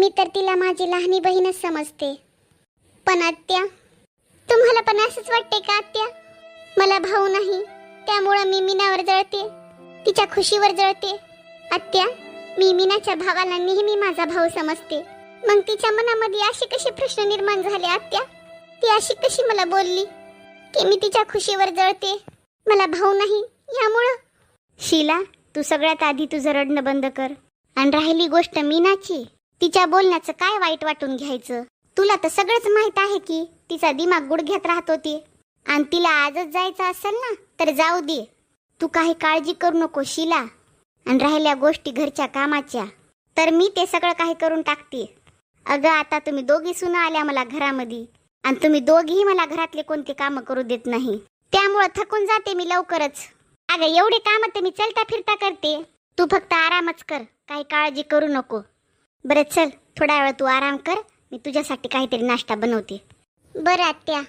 मी तर तिला माझी लहानी बहीणच समजते. पण आत्या, तुम्हाला पण असंच वाटते का आत्या? मला भाऊ नाही, त्यामुळे मी मीनावर जळते, तिच्या खुशीवर जळते. आत्या, मी मीनाच्या भावाला नेहमी माझा भाऊ समजते. मग तिच्या मनामध्ये असे कसे प्रश्न निर्माण झाले आत्या? ती अशी कशी मला बोलली की मी तिच्या खुशीवर जळते, मला भाऊ नाही यामुळं? शीला, तू सगळ्यात आधी तुझं रडणं बंद कर. आणि राहिली गोष्ट मीनाची, तिच्या बोलण्याचं काय वाईट वाटून घ्यायचं? तुला तर सगळंच माहित आहे की तिचा दिमाग गुडघ्यात राहत होती. आणि तिला आजच जायचं असेल ना तर जाऊ दे, तू काही काळजी करू नको शीला. आणि राहिल्या गोष्टी घरच्या कामाच्या, तर मी ते सगळं काही करून टाकते. अगं, आता तुम्ही दोघी सुना आल्या मला घरामध्ये, आणि तुम्ही दोघीही मला घरातले कोणते कामं करू देत नाही, त्यामुळं थकून जाते मी लवकरच. अगं, एवढे काम तर मी चलता फिरता करते, तू फक्त आरामच कर, काही काळजी करू नको. बरं चल, थोडा वेळ तू आराम कर, मी तुझ्यासाठी काहीतरी नाश्ता बनवते. बरं आत्या.